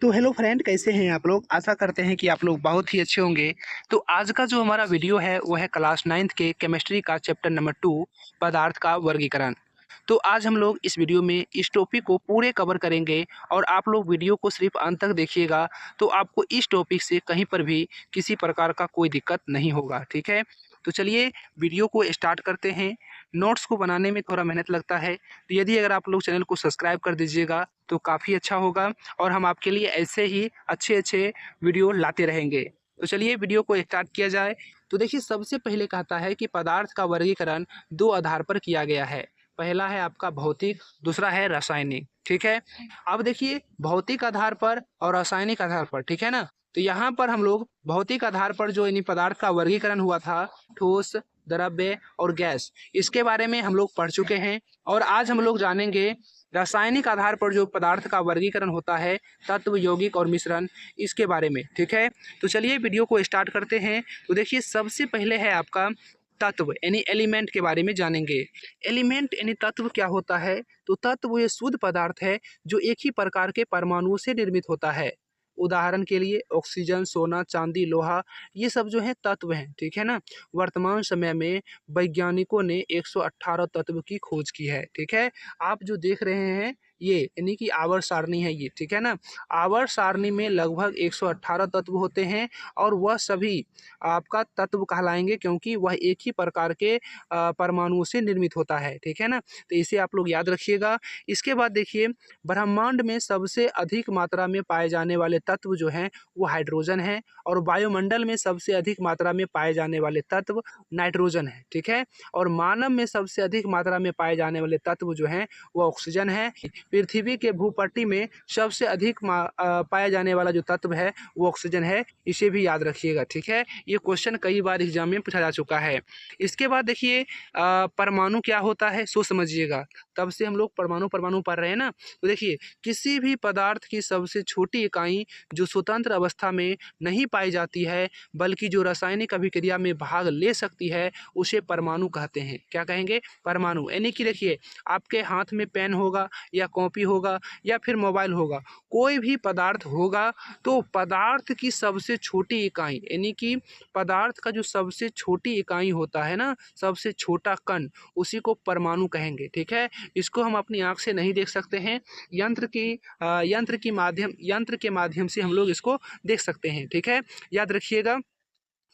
तो hello friend, कैसे हैं आप लोग। आशा करते हैं कि आप लोग बहुत ही अच्छे होंगे। तो आज का जो हमारा वीडियो है वो है क्लास 9th के केमिस्ट्री का चैप्टर नंबर 2 पदार्थ का वर्गीकरण। तो आज हम लोग इस वीडियो में इस टॉपिक को पूरे कवर करेंगे और आप लोग वीडियो को सिर्फ अंत तक देखिएगा तो आपको इस टॉपिक से कहीं पर भी किसी प्रकार का कोई दिक्कत नहीं होगा। ठीक है, तो चलिए वीडियो को स्टार्ट करते हैं। नोट्स को बनाने में थोड़ा मेहनत लगता है, तो यदि अगर आप लोग चैनल को सब्सक्राइब कर दीजिएगा तो काफ़ी अच्छा होगा और हम आपके लिए ऐसे ही अच्छे अच्छे वीडियो लाते रहेंगे। तो चलिए वीडियो को स्टार्ट किया जाए। तो देखिए, सबसे पहले कहता है कि पदार्थ का वर्गीकरण दो आधार पर किया गया है। पहला है आपका भौतिक, दूसरा है रासायनिक। ठीक है, अब देखिए भौतिक आधार पर और रासायनिक आधार पर, ठीक है ना। तो यहाँ पर हम लोग भौतिक आधार पर जो इन पदार्थ का वर्गीकरण हुआ था, ठोस, द्रव्य और गैस, इसके बारे में हम लोग पढ़ चुके हैं। और आज हम लोग जानेंगे रासायनिक आधार पर जो पदार्थ का वर्गीकरण होता है, तत्व, यौगिक और मिश्रण, इसके बारे में। ठीक है, तो चलिए वीडियो को स्टार्ट करते हैं। तो देखिए, सबसे पहले है आपका तत्व यानी एलिमेंट के बारे में जानेंगे। एलिमेंट यानी तत्व क्या होता है? तो तत्व ये शुद्ध पदार्थ है जो एक ही प्रकार के परमाणुओं से निर्मित होता है। उदाहरण के लिए ऑक्सीजन, सोना, चांदी, लोहा, ये सब जो है तत्व हैं। ठीक है ना। वर्तमान समय में वैज्ञानिकों ने 118 तत्व की खोज की है। ठीक है, आप जो देख रहे हैं ये यानी कि आवर्त सारणी है ये। ठीक है ना, आवर्त सारणी में लगभग 118 तत्व होते हैं और वह सभी आपका तत्व कहलाएंगे क्योंकि वह एक ही प्रकार के परमाणुओं से निर्मित होता है। ठीक है ना, तो इसे आप लोग याद रखिएगा। इसके बाद देखिए, ब्रह्मांड में सबसे अधिक मात्रा में पाए जाने वाले तत्व जो हैं वो हाइड्रोजन है और वायुमंडल में सबसे अधिक मात्रा में पाए जाने वाले तत्व नाइट्रोजन है। ठीक है, और मानव में सबसे अधिक मात्रा में पाए जाने वाले तत्व जो हैं वो ऑक्सीजन है। पृथ्वी के भूपट्टी में सबसे अधिक पाया जाने वाला जो तत्व है वो ऑक्सीजन है, इसे भी याद रखिएगा। ठीक है, ये क्वेश्चन कई बार एग्जाम में पूछा जा चुका है। इसके बाद देखिए, परमाणु क्या होता है सो समझिएगा। तब से हम लोग परमाणु परमाणु पढ़ रहे हैं ना। तो देखिए, किसी भी पदार्थ की सबसे छोटी इकाई जो स्वतंत्र अवस्था में नहीं पाई जाती है बल्कि जो रासायनिक अभिक्रिया में भाग ले सकती है उसे परमाणु कहते हैं। क्या कहेंगे? परमाणु। यानी कि देखिए, आपके हाथ में पेन होगा या कॉपी होगा या फिर मोबाइल होगा, कोई भी पदार्थ होगा, तो पदार्थ की सबसे छोटी इकाई यानी कि पदार्थ का जो सबसे छोटी इकाई होता है ना, सबसे छोटा कण, उसी को परमाणु कहेंगे। ठीक है, इसको हम अपनी आँख से नहीं देख सकते हैं, यंत्र के माध्यम से हम लोग इसको देख सकते हैं। ठीक है, याद रखिएगा,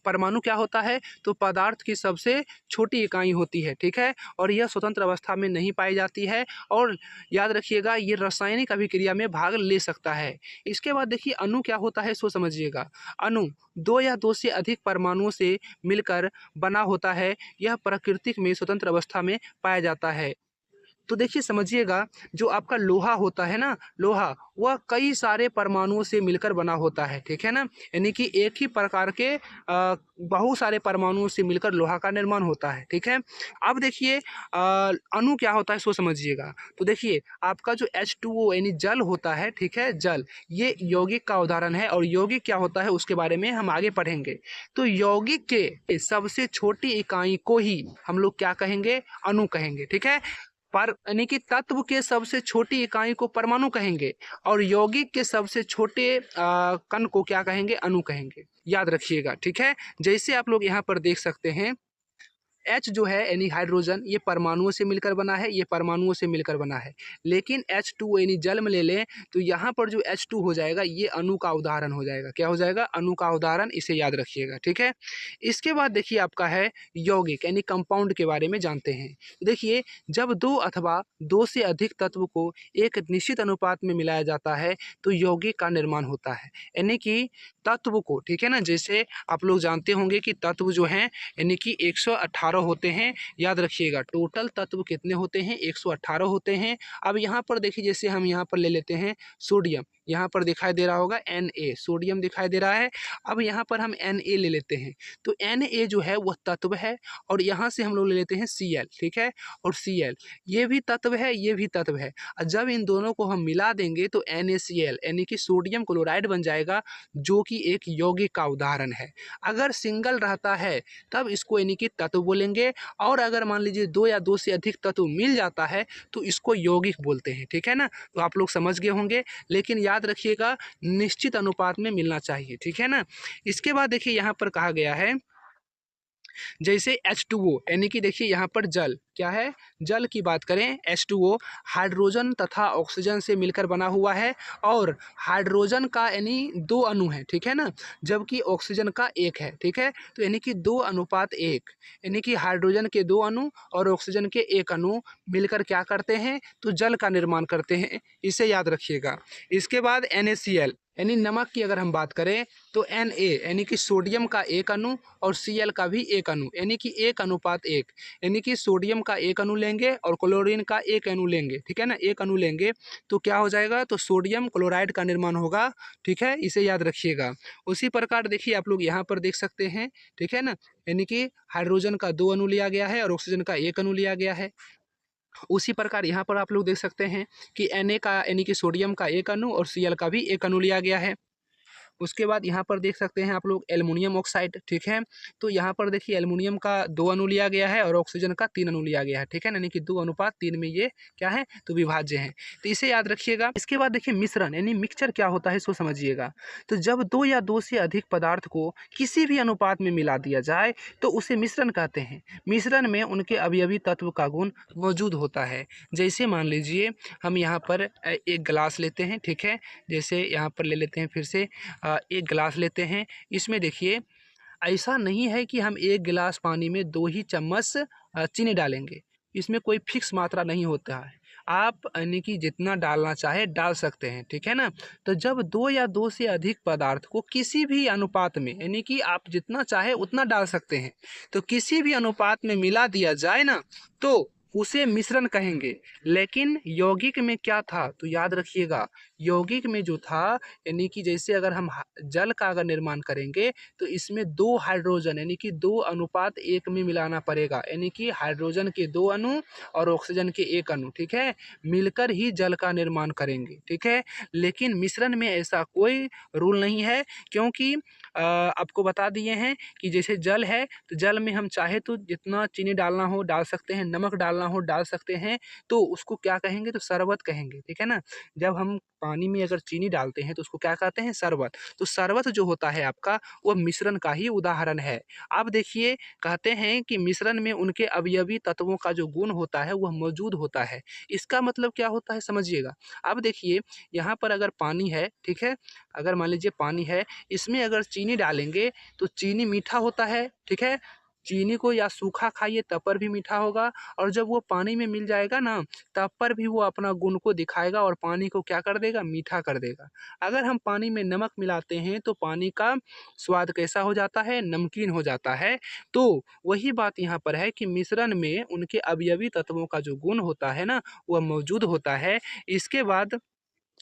परमाणु क्या होता है? तो पदार्थ की सबसे छोटी इकाई होती है। ठीक है, और यह स्वतंत्र अवस्था में नहीं पाई जाती है और याद रखिएगा ये रासायनिक अभिक्रिया में भाग ले सकता है। इसके बाद देखिए, अणु क्या होता है सो समझिएगा। अणु दो या दो से अधिक परमाणुओं से मिलकर बना होता है। यह प्राकृतिक में स्वतंत्र अवस्था में पाया जाता है। तो देखिए समझिएगा, जो आपका लोहा होता है ना, लोहा वह कई सारे परमाणुओं से मिलकर बना होता है। ठीक है ना, यानी कि एक ही प्रकार के बहुत सारे परमाणुओं से मिलकर लोहा का निर्माण होता है। ठीक है, अब देखिए अणु क्या होता है सो समझिएगा। तो देखिए, आपका जो H2O यानी जल होता है, ठीक है, जल, ये यौगिक का उदाहरण है और यौगिक क्या होता है उसके बारे में हम आगे पढ़ेंगे। तो यौगिक के सबसे छोटी इकाई को ही हम लोग क्या कहेंगे? अणु कहेंगे। ठीक है, पर यानी कि तत्व के सबसे छोटी इकाई को परमाणु कहेंगे और यौगिक के सबसे छोटे कण को क्या कहेंगे? अणु कहेंगे। याद रखिएगा। ठीक है, जैसे आप लोग यहाँ पर देख सकते हैं, H जो है यानी हाइड्रोजन, ये परमाणुओं से मिलकर बना है, ये परमाणुओं से मिलकर बना है। लेकिन H2 यानी जल में ले लें तो यहाँ पर जो H2 हो जाएगा ये अणु का उदाहरण हो जाएगा। क्या हो जाएगा? अणु का उदाहरण, इसे याद रखिएगा। ठीक है, इसके बाद देखिए आपका है यौगिक यानी कंपाउंड के बारे में जानते हैं। देखिए, जब दो अथवा दो से अधिक तत्व को एक निश्चित अनुपात में मिलाया जाता है तो यौगिक का निर्माण होता है। यानी कि तत्व को, ठीक है ना, जैसे आप लोग जानते होंगे कि तत्व जो हैं यानी कि 118 होते हैं। याद रखिएगा, टोटल तत्व कितने होते हैं? 118 होते हैं। अब यहाँ पर देखिए, जैसे हम यहाँ पर ले लेते हैं सोडियम, यहाँ पर दिखाई दे रहा होगा Na, सोडियम दिखाई दे रहा है। अब यहाँ पर हम Na ले लेते हैं, तो Na जो है वह तत्व है और यहाँ से हम लोग ले लेते हैं Cl। ठीक है, और Cl ये भी तत्व है, ये भी तत्व है। और जब इन दोनों को हम मिला देंगे तो NaCl यानी कि सोडियम क्लोराइड बन जाएगा, जो कि एक यौगिक का उदाहरण है। अगर सिंगल रहता है तब इसको यानी कि तत्व बोलेंगे, और अगर मान लीजिए दो या दो से अधिक तत्व मिल जाता है तो इसको यौगिक बोलते हैं। ठीक है ना, तो आप लोग समझ गए होंगे। लेकिन याद रखिएगा निश्चित अनुपात में मिलना चाहिए, ठीक है ना। इसके बाद देखिए यहाँ पर कहा गया है जैसे H2O यानी कि देखिए यहाँ पर जल क्या है, जल की बात करें H2O हाइड्रोजन तथा ऑक्सीजन से मिलकर बना हुआ है और हाइड्रोजन का यानी 2 अणु है, ठीक है ना, जबकि ऑक्सीजन का 1 है, ठीक है। तो यानी कि 2:1 यानी कि हाइड्रोजन के 2 अणु और ऑक्सीजन के 1 अणु मिलकर क्या करते हैं, तो जल का निर्माण करते हैं, इसे याद रखिएगा। इसके बाद NaCl यानी नमक की अगर हम बात करें तो Na यानी कि सोडियम का 1 अणु और Cl का भी 1 अणु यानी कि 1:1 यानी कि सोडियम का 1 अणु लेंगे और क्लोरीन का 1 अणु लेंगे, ठीक है ना, 1 अणु लेंगे तो क्या हो जाएगा, तो सोडियम क्लोराइड का निर्माण होगा, ठीक है, इसे याद रखिएगा। उसी प्रकार देखिए आप लोग यहाँ पर देख सकते हैं, ठीक है ना, यानी कि हाइड्रोजन का 2 अणु लिया गया है और ऑक्सीजन का 1 अणु लिया गया है। उसी प्रकार यहाँ पर आप लोग देख सकते हैं कि Na का यानी कि सोडियम का 1 अणु और Cl का भी 1 अणु लिया गया है। उसके बाद यहाँ पर देख सकते हैं आप लोग एल्युमिनियम ऑक्साइड, ठीक है। तो यहाँ पर देखिए एल्युमिनियम का 2 अणु लिया गया है और ऑक्सीजन का 3 अणु लिया गया है, ठीक है ना, यानी कि 2:3 में ये क्या है, तो विभाज्य है, तो इसे याद रखिएगा। इसके बाद देखिए मिश्रण यानी मिक्सचर क्या होता है इसको समझिएगा। तो जब 2 या 2 से अधिक पदार्थ को किसी भी अनुपात में मिला दिया जाए तो उसे मिश्रण कहते हैं। मिश्रण में उनके अवयवी तत्व का गुण मौजूद होता है। जैसे मान लीजिए हम यहाँ पर एक गिलास लेते हैं, ठीक है, जैसे यहाँ पर ले लेते हैं फिर से एक गिलास लेते हैं। इसमें देखिए ऐसा नहीं है कि हम एक गिलास पानी में 2 ही चम्मच चीनी डालेंगे, इसमें कोई फिक्स मात्रा नहीं होता है, आप यानी कि जितना डालना चाहे डाल सकते हैं, ठीक है ना। तो जब 2 या 2 से अधिक पदार्थ को किसी भी अनुपात में यानी कि आप जितना चाहे उतना डाल सकते हैं, तो किसी भी अनुपात में मिला दिया जाए ना तो उसे मिश्रण कहेंगे। लेकिन यौगिक में क्या था, तो याद रखिएगा यौगिक में जो था यानी कि जैसे अगर हम जल का अगर निर्माण करेंगे तो इसमें 2 हाइड्रोजन यानी कि 2:1 में मिलाना पड़ेगा, यानी कि हाइड्रोजन के 2 अणु और ऑक्सीजन के 1 अणु, ठीक है, मिलकर ही जल का निर्माण करेंगे, ठीक है। लेकिन मिश्रण में ऐसा कोई रूल नहीं है, क्योंकि आपको बता दिए हैं कि जैसे जल है तो जल में हम चाहे तो जितना चीनी डालना हो डाल सकते हैं, नमक डालना हो डाल सकते हैं, तो उसको क्या कहेंगे, तो शरबत कहेंगे, ठीक है ना। जब हम पानी में अगर चीनी डालते हैं तो उसको क्या कहते हैं, शरबत। तो शरबत जो होता है आपका वह मिश्रण का ही उदाहरण है। अब देखिए कहते हैं कि मिश्रण में उनके अवयवी तत्वों का जो गुण होता है वह मौजूद होता है। इसका मतलब क्या होता है समझिएगा। अब देखिए यहाँ पर अगर पानी है, ठीक है, अगर मान लीजिए पानी है, इसमें अगर चीनी डालेंगे तो चीनी मीठा होता है, ठीक है। चीनी को या सूखा खाइए तब पर भी मीठा होगा, और जब वो पानी में मिल जाएगा ना तब पर भी वो अपना गुण को दिखाएगा और पानी को क्या कर देगा, मीठा कर देगा। अगर हम पानी में नमक मिलाते हैं तो पानी का स्वाद कैसा हो जाता है, नमकीन हो जाता है। तो वही बात यहाँ पर है कि मिश्रण में उनके अवयवी तत्वों का जो गुण होता है ना वह मौजूद होता है। इसके बाद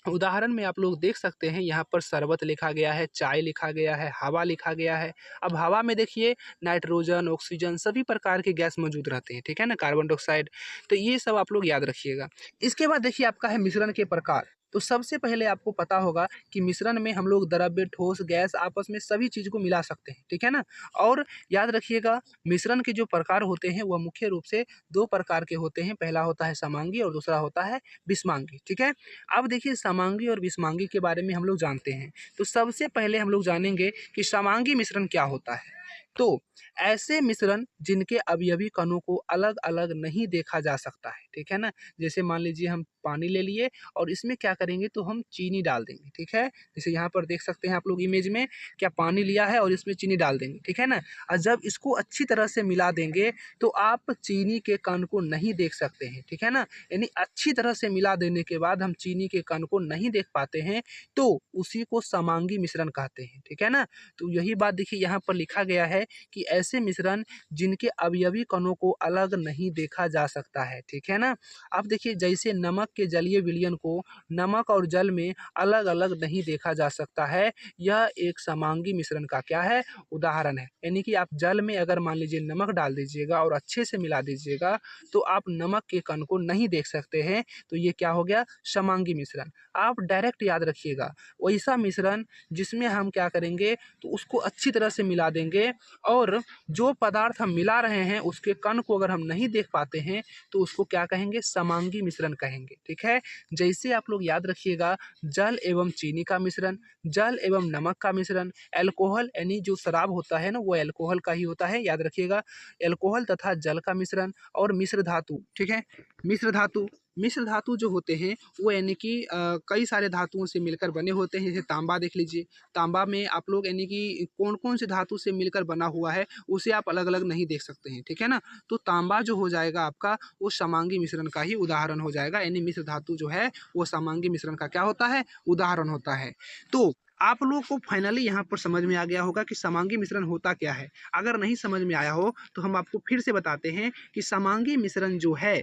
उदाहरण में आप लोग देख सकते हैं यहाँ पर शरबत लिखा गया है, चाय लिखा गया है, हवा लिखा गया है। अब हवा में देखिए नाइट्रोजन, ऑक्सीजन सभी प्रकार के गैस मौजूद रहते हैं, ठीक है ना, कार्बन डाइऑक्साइड। तो ये सब आप लोग याद रखिएगा। इसके बाद देखिए आपका है मिश्रण के प्रकार। तो सबसे पहले आपको पता होगा कि मिश्रण में हम लोग द्रव्य, ठोस, गैस आपस में सभी चीज़ को मिला सकते हैं, ठीक है ना। और याद रखिएगा मिश्रण के जो प्रकार होते हैं वह मुख्य रूप से 2 प्रकार के होते हैं। पहला होता है समांगी और दूसरा होता है विषमांगी, ठीक है। अब देखिए समांगी और विषमांगी के बारे में हम लोग जानते हैं। तो सबसे पहले हम लोग जानेंगे कि समांगी मिश्रण क्या होता है। तो ऐसे मिश्रण जिनके अवयवी कणों को अलग अलग नहीं देखा जा सकता है, ठीक है ना। जैसे मान लीजिए हम पानी ले लिए और इसमें क्या करेंगे, तो हम चीनी डाल देंगे, ठीक है। जैसे यहाँ पर देख सकते हैं आप लोग इमेज में, क्या पानी लिया है और इसमें चीनी डाल देंगे, ठीक है ना। और जब इसको अच्छी तरह से मिला देंगे तो आप चीनी के कण को नहीं देख सकते हैं, ठीक है ना। यानी अच्छी तरह से मिला देने के बाद हम चीनी के कण को नहीं देख पाते हैं, तो उसी को समांगी मिश्रण कहते हैं, ठीक है ना। तो यही बात देखिए यहाँ पर लिखा गया है कि ऐसे मिश्रण जिनके अवयवी कणों को अलग नहीं देखा जा सकता है, ठीक है ना। अब देखिए जैसे नमक के जलीय विलयन को नमक और जल में अलग अलग नहीं देखा जा सकता है, यह एक समांगी मिश्रण का क्या है, उदाहरण है। यानी कि आप जल में अगर मान लीजिए नमक डाल दीजिएगा और अच्छे से मिला दीजिएगा तो आप नमक के कण को नहीं देख सकते हैं, तो ये क्या हो गया, समांगी मिश्रण। आप डायरेक्ट याद रखिएगा वैसा मिश्रण जिसमें हम क्या करेंगे, तो उसको अच्छी तरह से मिला देंगे और जो पदार्थ हम मिला रहे हैं उसके कण को अगर हम नहीं देख पाते हैं तो उसको क्या कहेंगे, समांगी मिश्रण कहेंगे। ठीक है, जैसे आप लोग याद रखिएगा, जल एवं चीनी का मिश्रण, जल एवं नमक का मिश्रण, अल्कोहल यानी जो शराब होता है ना वो अल्कोहल का ही होता है, याद रखिएगा, अल्कोहल तथा जल का मिश्रण, और मिश्र धातु। ठीक है, मिश्र धातु, मिश्र धातु जो होते हैं वो यानी कि कई सारे धातुओं से मिलकर बने होते हैं। जैसे तांबा देख लीजिए, तांबा में आप लोग यानी कि कौन कौन से धातु से मिलकर बना हुआ है उसे आप अलग अलग नहीं देख सकते हैं। ठीक है ना, तो तांबा जो हो जाएगा आपका वो समांगी मिश्रण का ही उदाहरण हो जाएगा, यानी मिश्र धातु जो है वो समांगी मिश्रण का क्या होता है, उदाहरण होता है। तो आप लोग को फाइनली यहाँ पर समझ में आ गया होगा कि समांगी मिश्रण होता क्या है। अगर नहीं समझ में आया हो तो हम आपको फिर से बताते हैं कि समांगी मिश्रण जो है,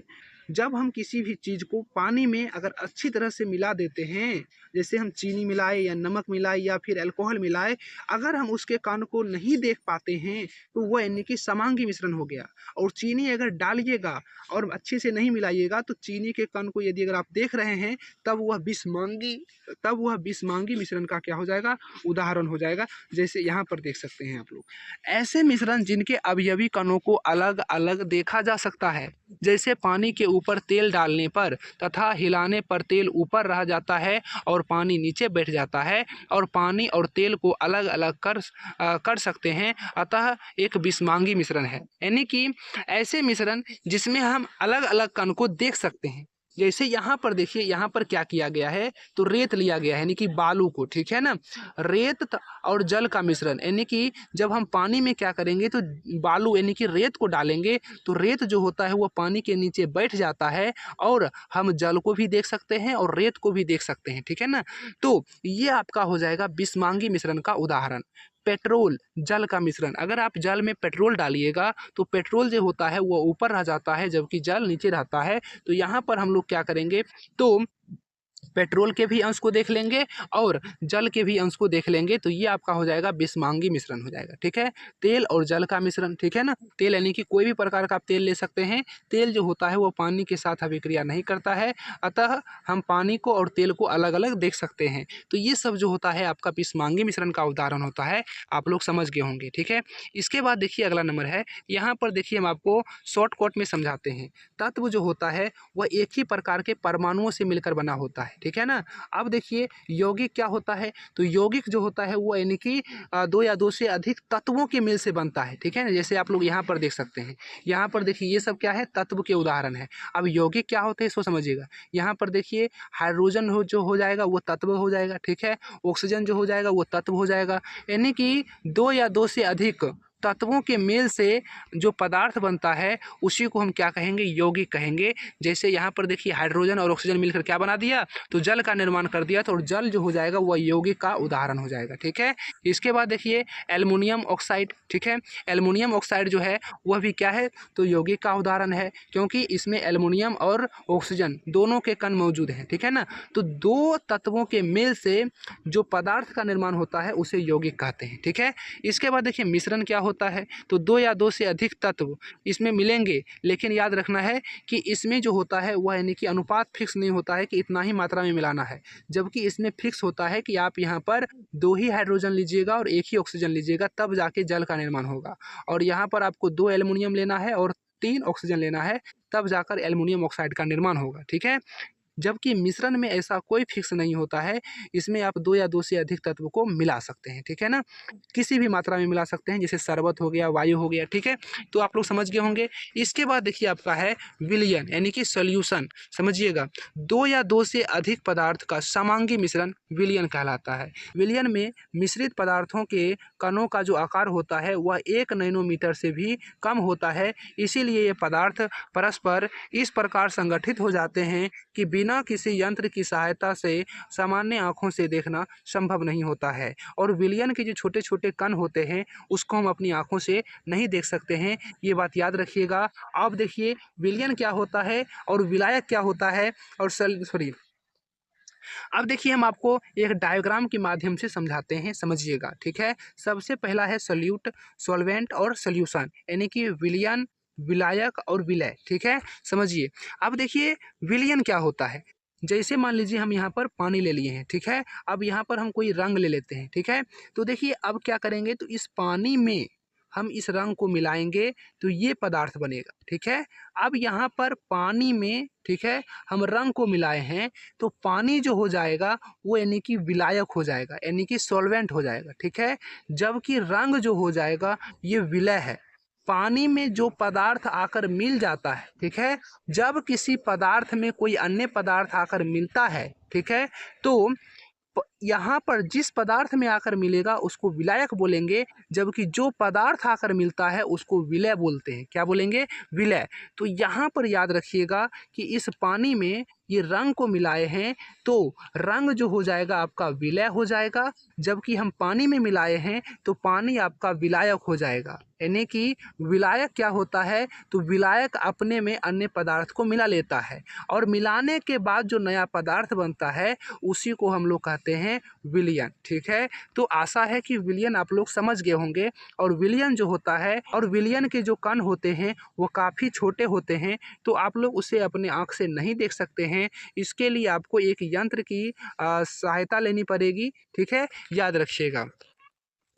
जब हम किसी भी चीज़ को पानी में अगर अच्छी तरह से मिला देते हैं, जैसे हम चीनी मिलाए या नमक मिलाए या फिर अल्कोहल मिलाए, अगर हम उसके कण को नहीं देख पाते हैं तो वह यानी कि समांगी मिश्रण हो गया। और चीनी अगर डालिएगा और अच्छे से नहीं मिलाइएगा तो चीनी के कण को यदि अगर आप देख रहे हैं तब वह विषमांगी मिश्रण का क्या हो जाएगा, उदाहरण हो जाएगा। जैसे यहाँ पर देख सकते हैं आप लोग, ऐसे मिश्रण जिनके अवयवी कणों को अलग अलग देखा जा सकता है, जैसे पानी के ऊपर तेल डालने पर तथा हिलाने पर तेल ऊपर रह जाता है और पानी नीचे बैठ जाता है, और पानी और तेल को अलग अलग कर सकते हैं, अतः एक विषमांगी मिश्रण है। यानी कि ऐसे मिश्रण जिसमें हम अलग अलग कण को देख सकते हैं। जैसे यहाँ पर देखिए, यहाँ पर क्या किया गया है, तो रेत लिया गया है यानी कि बालू को। ठीक है ना, और जल का मिश्रण, यानी कि जब हम पानी में क्या करेंगे तो बालू यानी कि रेत को डालेंगे तो रेत जो होता है वो पानी के नीचे बैठ जाता है, और हम जल को भी देख सकते हैं और रेत को भी देख सकते हैं। ठीक है ना, तो ये आपका हो जाएगा विषमांगी मिश्रण का उदाहरण। पेट्रोल जल का मिश्रण, अगर आप जल में पेट्रोल डालिएगा तो पेट्रोल जो होता है वो ऊपर रह जाता है जबकि जल नीचे रहता है। तो यहाँ पर हम लोग क्या करेंगे, तो पेट्रोल के भी अंश को देख लेंगे और जल के भी अंश को देख लेंगे, तो ये आपका हो जाएगा विषमांगी मिश्रण हो जाएगा। ठीक है, तेल और जल का मिश्रण। ठीक है ना, तेल यानी कि कोई भी प्रकार का आप तेल ले सकते हैं। तेल जो होता है वो पानी के साथ अभिक्रिया नहीं करता है, अतः हम पानी को और तेल को अलग अलग देख सकते हैं। तो ये सब जो होता है आपका विषमांगी मिश्रण का उदाहरण होता है, आप लोग समझ गए होंगे। ठीक है, इसके बाद देखिए अगला नंबर है, यहाँ पर देखिए हम आपको शॉर्टकट में समझाते हैं। तत्व जो होता है वह एक ही प्रकार के परमाणुओं से मिलकर बना होता है। ठीक है ना, अब देखिए यौगिक क्या होता है, तो यौगिक जो होता है वो यानी कि दो या दो से अधिक तत्वों के मेल से बनता है। ठीक है ना, जैसे आप लोग यहाँ पर देख सकते हैं, यहाँ पर देखिए ये सब क्या है, तत्व के उदाहरण है। अब यौगिक क्या होते हैं इसको समझिएगा। यहाँ पर देखिए हाइड्रोजन जो हो जाएगा वो तत्व हो जाएगा। ठीक है, ऑक्सीजन जो हो जाएगा वो तत्व हो जाएगा, यानी कि दो या दो से अधिक तत्वों के मेल से जो पदार्थ बनता है उसी को हम क्या कहेंगे, यौगिक कहेंगे। जैसे यहाँ पर देखिए हाइड्रोजन और ऑक्सीजन मिलकर क्या बना दिया, तो जल का निर्माण कर दिया, तो जल जो हो जाएगा वह यौगिक का उदाहरण हो जाएगा। ठीक है, इसके बाद देखिए एल्युमिनियम ऑक्साइड। ठीक है, एल्युमिनियम ऑक्साइड जो है वह भी क्या है, तो यौगिक का उदाहरण है, क्योंकि इसमें एल्युमिनियम और ऑक्सीजन दोनों के कण मौजूद हैं। ठीक है ना, तो दो तत्वों के मेल से जो पदार्थ का निर्माण होता है उसे यौगिक कहते हैं। ठीक है, इसके बाद देखिए मिश्रण क्या होता है, तो दो या दो से अधिक तत्व इसमें मिलेंगे, लेकिन याद रखना है कि इसमें जो होता है वह यानी कि अनुपात फिक्स नहीं होता है कि इतना ही मात्रा में मिलाना है, जबकि इसमें फिक्स होता है कि आप यहाँ पर दो ही हाइड्रोजन लीजिएगा और एक ही ऑक्सीजन लीजिएगा, तब जाके जल का निर्माण होगा। और यहाँ पर आपको दो एल्युमिनियम लेना है और 3 ऑक्सीजन लेना है, तब जाकर एल्युमिनियम ऑक्साइड का निर्माण होगा। ठीक है, जबकि मिश्रण में ऐसा कोई फिक्स नहीं होता है, इसमें आप दो या दो से अधिक तत्व को मिला सकते हैं। ठीक है ना, किसी भी मात्रा में मिला सकते हैं, जैसे शरबत हो गया, वायु हो गया। ठीक है, तो आप लोग समझ गए होंगे। इसके बाद देखिए आपका है विलयन यानी कि सॉल्यूशन। समझिएगा, दो या दो से अधिक पदार्थ का समांगी मिश्रण विलयन कहलाता है। विलयन में मिश्रित पदार्थों के कणों का जो आकार होता है वह 1 नैनोमीटर से भी कम होता है, इसीलिए ये पदार्थ परस्पर इस प्रकार संगठित हो जाते हैं कि बिना किसी यंत्र की सहायता से सामान्य आँखों से देखना संभव नहीं होता है। और विलयन के जो छोटे छोटे कण होते हैं उसको हम अपनी आँखों से नहीं देख सकते हैं, ये बात याद रखिएगा। अब देखिए विलयन क्या होता है और विलायक क्या होता है, और अब देखिए हम आपको एक डायग्राम के माध्यम से समझाते हैं, समझिएगा। ठीक है, सबसे पहला है सॉल्यूट, सॉल्वेंट और सॉल्यूशन, यानी कि विलयन, विलायक और विलय। ठीक है, समझिए। अब देखिए विलयन क्या होता है, जैसे मान लीजिए हम यहाँ पर पानी ले लिए हैं। ठीक है, अब यहाँ पर हम कोई रंग ले लेते हैं। ठीक है, तो देखिए अब क्या करेंगे, तो इस पानी में हम इस रंग को मिलाएंगे तो ये पदार्थ बनेगा। ठीक है, अब यहाँ पर पानी में, ठीक है, हम रंग को मिलाए हैं तो पानी जो हो जाएगा वो यानी कि विलायक हो जाएगा, यानी कि सॉल्वेंट हो जाएगा। ठीक है, जबकि रंग जो हो जाएगा ये विलय है। पानी में जो पदार्थ आकर मिल जाता है, ठीक है, जब किसी पदार्थ में कोई अन्य पदार्थ आकर मिलता है, ठीक है, तो यहाँ पर जिस पदार्थ में आकर मिलेगा उसको विलायक बोलेंगे, जबकि जो पदार्थ आकर मिलता है उसको विलय बोलते हैं। क्या बोलेंगे? विलय। तो यहाँ पर याद रखिएगा कि इस पानी में ये रंग को मिलाए हैं तो रंग जो हो जाएगा आपका विलय हो जाएगा, जबकि हम पानी में मिलाए हैं तो पानी आपका विलायक हो जाएगा। यानी कि विलायक क्या होता है? तो विलायक अपने में अन्य पदार्थ को मिला लेता है और मिलाने के बाद जो नया पदार्थ बनता है उसी को हम लोग कहते हैं विलयन। ठीक है, तो आशा है कि विलयन आप लोग समझ गए होंगे। और विलयन जो होता है और विलयन के जो कण होते हैं वो काफ़ी छोटे होते हैं, तो आप लोग उसे अपने आँख से नहीं देख सकते हैं। इसके लिए आपको एक यंत्र की सहायता लेनी पड़ेगी। ठीक है, याद रखिएगा।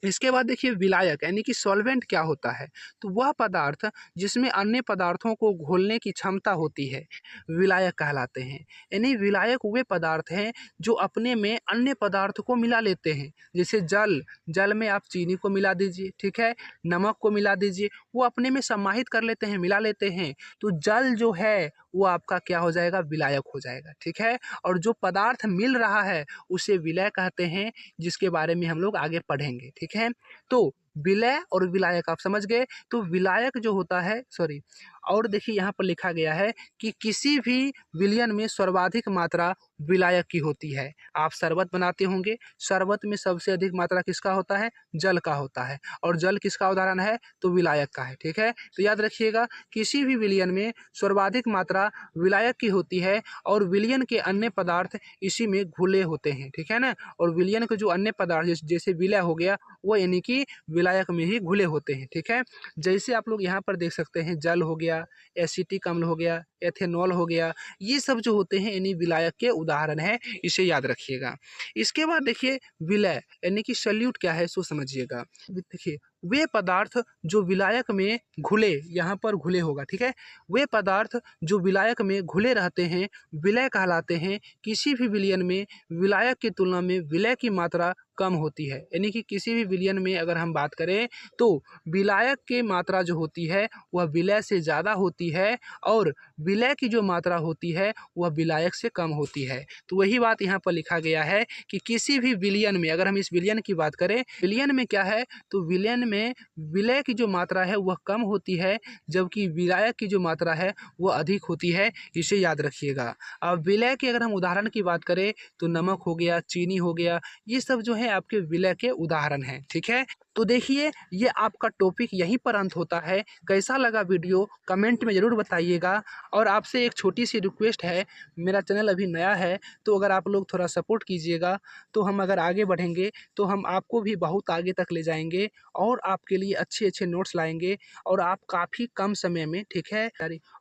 इसके बाद देखिए विलायक यानी कि सॉल्वेंट क्या होता है? तो वह पदार्थ जिसमें अन्य पदार्थों को घोलने की क्षमता होती है विलायक कहलाते हैं। यानी विलायक वे पदार्थ हैं जो अपने में अन्य पदार्थ को मिला लेते हैं। जैसे जल, जल में आप चीनी को मिला दीजिए, ठीक है, नमक को मिला दीजिए, वो अपने में समाहित कर लेते हैं, मिला लेते हैं। तो जल जो है वो आपका क्या हो जाएगा? विलायक हो जाएगा। ठीक है, और जो पदार्थ मिल रहा है उसे विलय कहते हैं, जिसके बारे में हम लोग आगे पढ़ेंगे। ठीक है, तो विलय और विलायक आप समझ गए। तो विलायक जो होता है, सॉरी, और देखिए यहाँ पर लिखा गया है कि किसी भी विलयन में सर्वाधिक मात्रा विलायक की होती है। आप शरबत बनाते होंगे, शरबत में सबसे अधिक मात्रा किसका होता है? जल का होता है, और जल किसका उदाहरण है? तो विलायक का है। ठीक है, तो याद रखिएगा किसी भी विलयन में सर्वाधिक मात्रा विलायक की होती है और विलयन के अन्य पदार्थ इसी में घुले होते हैं। ठीक है ना, और विलयन के जो अन्य पदार्थ जैसे विलय हो गया वो यानी कि विलायक में ही घुले होते हैं। ठीक है, जैसे आप लोग यहाँ पर देख सकते हैं जल हो गया, एसिटिक अम्ल हो गया, एथेनॉल हो गया, ये सब जो होते हैं यानी विलायक के उदाहरण है, इसे याद रखिएगा। इसके बाद देखिए विलय यानी कि सल्यूट क्या है सो समझिएगा। देखिए वे पदार्थ जो विलायक में घुले, यहाँ पर घुले होगा, ठीक है, वे पदार्थ जो विलायक में घुले रहते हैं विलय कहलाते हैं। किसी भी विलयन में विलायक की तुलना में विलय की मात्रा कम होती है। यानी कि किसी भी विलयन में अगर हम बात करें तो विलायक की मात्रा जो होती है वह विलय से ज़्यादा होती है और विलय की जो मात्रा होती है वह विलायक से कम होती है। तो वही बात यहाँ पर लिखा गया है कि किसी भी विलयन में, अगर हम इस विलयन की बात करें, विलयन में क्या है? तो विलयन में विलय की जो मात्रा है वह कम होती है, जबकि विलायक की जो मात्रा है वह अधिक होती है। इसे याद रखिएगा। अब विलय के अगर हम उदाहरण की बात करें तो नमक हो गया, चीनी हो गया, ये सब जो है आपके विलय के उदाहरण हैं। ठीक है, तो देखिए ये आपका टॉपिक यहीं पर अंत होता है। कैसा लगा वीडियो कमेंट में ज़रूर बताइएगा। और आपसे एक छोटी सी रिक्वेस्ट है, मेरा चैनल अभी नया है तो अगर आप लोग थोड़ा सपोर्ट कीजिएगा तो हम अगर आगे बढ़ेंगे तो हम आपको भी बहुत आगे तक ले जाएंगे और आपके लिए अच्छे अच्छे नोट्स लाएंगे और आप काफ़ी कम समय में, ठीक है,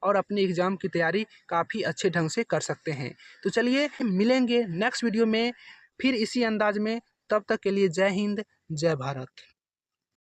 और अपने एग्ज़ाम की तैयारी काफ़ी अच्छे ढंग से कर सकते हैं। तो चलिए मिलेंगे नेक्स्ट वीडियो में फिर इसी अंदाज में। तब तक के लिए जय हिंद, जय भारत।